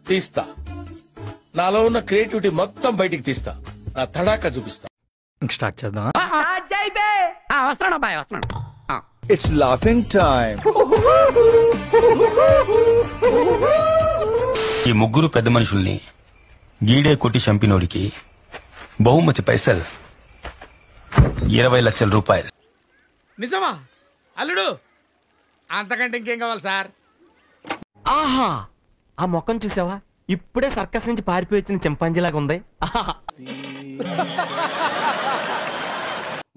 తీస్తా, నాలో ఉన్న క్రియేటివిటీ మొత్తం బయటికి తీస్తా, నా తడాక చూపిస్తా. స్టార్ట్ చేద్దాం. It's laughing time. ఈ ముగ్గురు పెద్ద మనుషుల్ని గీడే కొట్టి చంపినోడికి బహుమతి పైసలు 20 లక్షల రూపాయలు. నిజమా అల్లుడు? అంతకంటే ఇంకేం కావాలి సార్? ఆహా, ఆ మొక్కను చూసావా? ఇప్పుడే సర్కస్ నుంచి పారిపోయి వచ్చిన చింపాంజీలాగా ఉంది.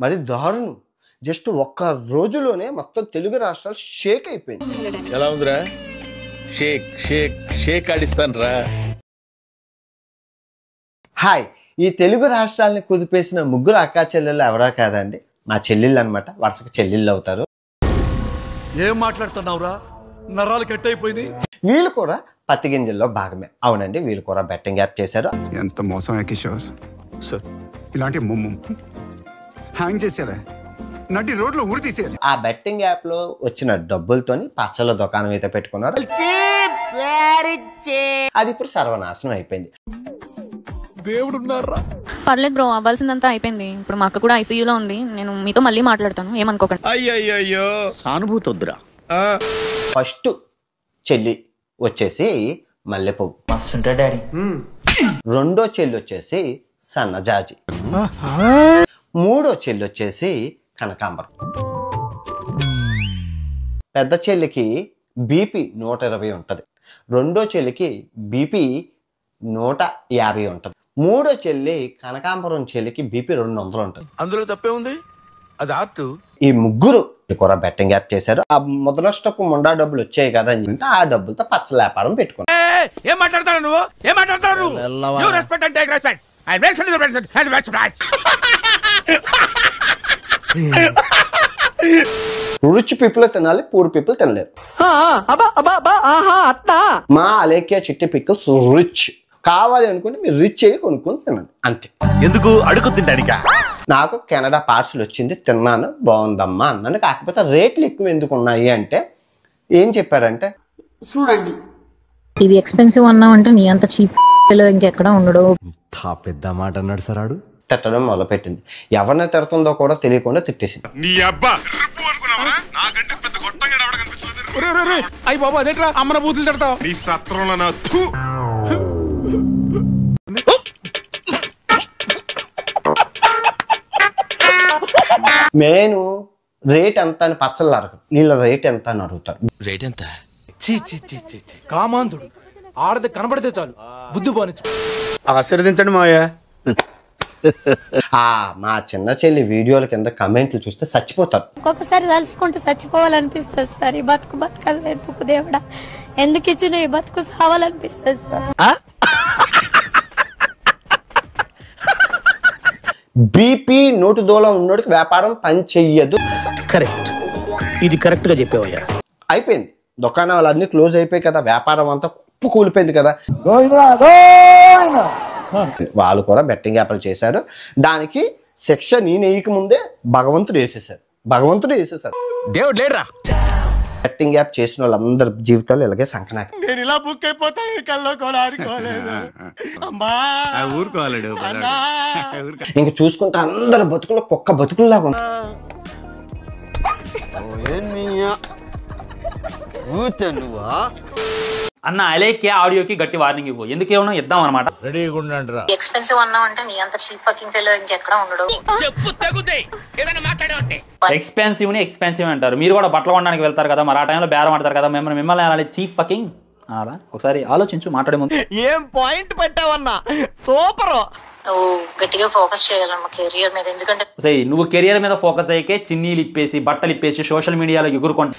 మరి దారుణం. జస్ట్ ఒక్క రోజులోనే మొత్తం తెలుగు రాష్ట్రాలు షేక్ అయిపోయింది. ఎలా ఉందిరా? షేక్ షేక్ షేక్ ఆడిస్తాను రా. హాయ్, ఈ తెలుగు రాష్ట్రాలని కుదిపేసిన ముగ్గురు అక్కా చెల్లెళ్ళు ఎవరా కాదండి, మా చెల్లెళ్ళు అనమాట. వరుసకి చెల్లెళ్ళు అవుతారు. ఏం మాట్లాడుతున్నావురా? నరాలు కట్ అయిపోయింది. వీళ్ళు కూడా పత్తి గింజల్లో భాగమే. అవునండి, వీళ్ళు కూడా బెట్టింగ్ యాప్ చేశారు. ఎంత మోసం కిషోర్ సార్, ఇలాంటి హ్యాంగ్ చేసేలా నటి రోడ్లో ఊరి తీసేయాలి. ఆ బెట్టింగ్ యాప్ లో వచ్చిన డబ్బులతోని పచ్చళ్ళ దుకాణం అయితే పెట్టుకున్నారు. అది ఇప్పుడు సర్వనాశనం అయిపోయింది. దేవుడున్నారా? పర్లేదు బ్రో, అవ్వాల్సిందంతా అయిపోయింది. ఇప్పుడు మా అక్క కూడా ఐసీయూలో ఉంది. నేను మీతో మళ్ళీ మాట్లాడతాను, ఏమనుకోకండి. అయ్యయ్యో, సానుభూతి వద్దురా. ఫస్ట్ చెల్లి వచ్చేసి మల్లెపువ్వు, రెండో చెల్లి వచ్చేసి సన్నజాజి, మూడో చెల్లి వచ్చేసి కనకాంబరం. పెద్ద చెల్లికి బీపీ 120 ఉంటది, రెండో చెల్లికి బీపీ 150 ఉంటది, మూడో చెల్లి కనకాంబరం చెల్లికి బీపీ 200 ఉంటది. అందులో తప్పే ఉంది, అది ఆర్ట్. ఈ ముగ్గురు కూడా బెట్టింగ్ యాప్ చేశారు. ఆ ముద్రష్టపు ముండా డబ్బులు వచ్చాయి కదా అని అంటే ఆ డబ్బులతో పచ్చల వ్యాపారం పెట్టుకున్నారు. ఏం మాట్లాడతాడు నువ్వు? ఏం మాట్లాడతాడు నువ్వు? రిచ్ పీపుల్ తినాలి, పూర్ పీపుల్ తినలేరు. మా అలేఖ్య చిట్టి పికిల్స్ రిచ్. కావాలి అనుకుంటే మీరు రిచ్ అయ్యి కొనుక్కొని తినండి, అంతే. ఎందుకు అడుగు తింటానికా? నాకు కెనడా పార్సల్ వచ్చింది, తిన్నాను, బాగుందమ్మా అన్నాను. కాకపోతే రేట్లు ఎక్కువ ఎందుకు ఉన్నాయి అంటే ఏం చెప్పారంటే, చూడండి ఇవి ఎక్స్పెన్సివ్ అన్నావంటే నీ అంత చీప్ ఇంకెక్కడ ఉండడు. పెద్ద మాట అన్నాడు సార్. ఆడు తిట్టడం మొదలుపెట్టింది. ఎవరిని తిడుతుందో కూడా తెలియకుండా తిట్టేసింది. అయ్యి బాబా, అదేట్రా అమ్మన బూతులు తిడతావు? నీ సత్రంలో నా నేను రేట్ ఎంత అని పచ్చళ్ళు అడగదు, వీళ్ళ రేట్ ఎంత అని అడుగుతారు. రేట్ ఎంత? కామాంధుడు ఆడది కనబడితే చాలు బుద్ధి పోనిచ్చు. ఆశీర్వదించండి మావయ్య. మా చిన్న చెల్లి వీడియోల కింద కమెంట్లు చూస్తే చచ్చిపోతారు. ఒక్కొక్కసారి తలుచుకుంటూ చచ్చిపోవాలనిపిస్తుంది సార్. ఈ బతుకు బతకాలి ఎందుకు దేవుడా, ఎందుకు ఇచ్చిన ఈ బతుకు సావాలనిపిస్తుంది సార్. బీపీ నోటు దూలం ఉన్నోడికి వ్యాపారం పని చెయ్యదు. కరెక్ట్, ఇది కరెక్ట్ గా చెప్పావయ్యా. అయిపోయింది, దుకాణాలు అన్ని క్లోజ్ అయిపోయి కదా, వ్యాపారం అంతా కుప్పు కూలిపోయింది కదా. వాళ్ళు కూడా బెట్టింగ్ యాప్లు చేశారు. దానికి శిక్ష నేనేయక ముందే భగవంతుడు వేసేసారు. దేవుడు లేడరా. బెట్టింగ్ యాప్ చేసిన వాళ్ళందరి జీవితాలు ఇలాగే సంకనాకి. నేను ఇలా బుక్ అయిపోతాను, కల్లో కూడా ఆడుకోలేదు. ఇంక చూసుకుంటే అందరు బతుకులు కుక్క బతుకుల్లాగా ఉన్నాయి. అన్న అలేఖ్య ఆడియోకి గట్టి వార్నింగ్ ఇవ్వు. ఎందుకేమో ఇద్దాం అనమాట. రెడీగా ఉండండి రా. ఎక్స్పెన్సివ్ అన్నావంటే నీ అంత చీప్ ఫకింగ్ ఫెలో ఇంకెక్కడ ఉండడు. ఎక్స్పెన్సివ్ అంటారు. మీరు కూడా బట్టలు కొనడానికి వెళ్తారు కదా, మరి ఆ టైంలో బేరం ఆడతారు కదా, మిమ్మల్ని అలా చీప్ ఫకింగ్ అలా ఒకసారి ఆలోచించు మాట్లాడే ముందు. ఏం పాయింట్ పెట్టావన్నా, సూపర్. నువ్వు గట్టిగా ఫోకస్ చేయాలన్న కెరియర్ మీద. ఎందుకంటే నువ్వు కెరియర్ మీద ఫోకస్ అయ్యే చిన్నీలు ఇప్పేసి బట్టలు ఇప్పేసి సోషల్ మీడియాలో ఎగురుకుంటా.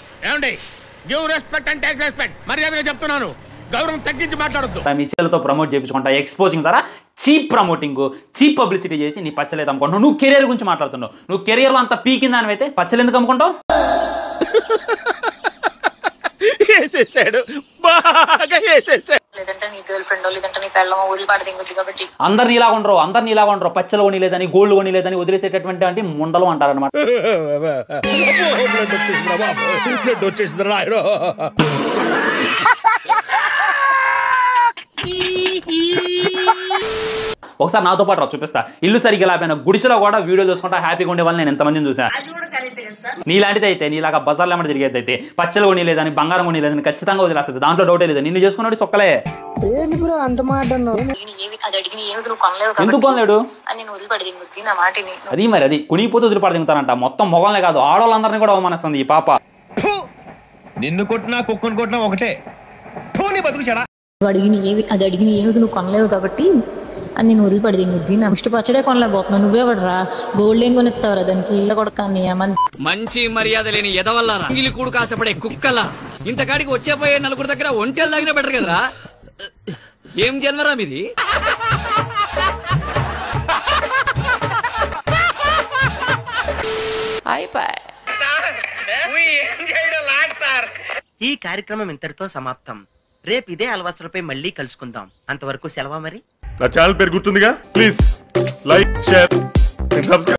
Give respect and take respect. మర్యాదగా చెప్తున్నాను, గౌరవం తగ్గించి మాట్లాడొద్దు. మీ చేతులతో ప్రమోట్ చేయించుకుంటా, ఎక్స్పోజింగ్ ద్వారా చీప్ ప్రమోటింగ్, చీప్ పబ్లిసిటీ చేసి నీ పచ్చలేదు అమ్ముకుంటావు. నువ్వు కెరియర్ గురించి మాట్లాడుతున్నావు. నువ్వు కెరియర్ లో అంత పీకింది దానివైతే పచ్చలు ఎందుకు అమ్ముకుంటావు? వేసేసాడు, బాగా వేసేసాడు. లేదంటే నీ గర్ల్ ఫ్రెండ్ లేదంటే నీ పెళ్ళమో వదిలిపాడు దింగుద్ది కాబట్టి అందరిని ఇలాగ ఉండరు. పచ్చలు కొని లేదని, గోల్డ్ కొని లేదని వదిలేసేటటువంటి అంటే ముండలు అంటారు అనమాట. ఒకసారి నాతో పాటు రా చూపిస్తా. ఇల్లు సరిగ్గా లేకపోయినా గుడిసెలో కూడా వీడియో చూసుకుంటా హ్యాపీగా ఉండే వాళ్ళు నేను ఎంతమందిని చూసా. నీలాంటిది అయితే నీలాగా బజార్లో ఏమంటే తిరిగేది అయితే పచ్చలు కొని లేదని బంగారం కొని లేదని ఖచ్చితంగా వదిలేస్తుంది. దాంట్లో డౌటే లేదు. నిన్ను చేసుకున్నాడు సొక్కలే. ఎందుకు కొనలేడు? అది మరి అది కునిపోతే వదిలిపడి దిగుతారంట. మొత్తం మొగలనే కాదు ఆడవాళ్ళందరినీ కూడా అవమానిస్తుంది ఈ పాప. నిన్ను కొట్టినా కుక్కను కొట్టినా ఒకటే. అది అడిగిన ఏమి నువ్వు కొనలేవు కాబట్టి అని నేను వదిలిపడి ముద్ది నా ఇష్ట పచ్చడే కొనలేకపోతున్నావు. నువ్వే పడరా గోల్డ్ ఏం కొనిస్తావురా దానికి ఇళ్ళ కొడతాను. మంచి మర్యాద లేని ఎదవల్లారా ఇంగిలి కూడు కాసపడే కుక్కలా ఇంతకాడికి వచ్చేపోయే నలుగురు దగ్గర ఒంటెలు తాగినా బెటర్ కదరా. ఏం జన్మరా మీది? ఈ కార్యక్రమం ఇంతటితో సమాప్తం. రేపు ఇదే అలవాసులపై మళ్ళీ కలుసుకుందాం. అంతవరకు సెలవా మరి. నా ఛానల్ పేరు గుర్తుందిగా, ప్లీజ్ లైక్ షేర్ సబ్స్క్రైబ్.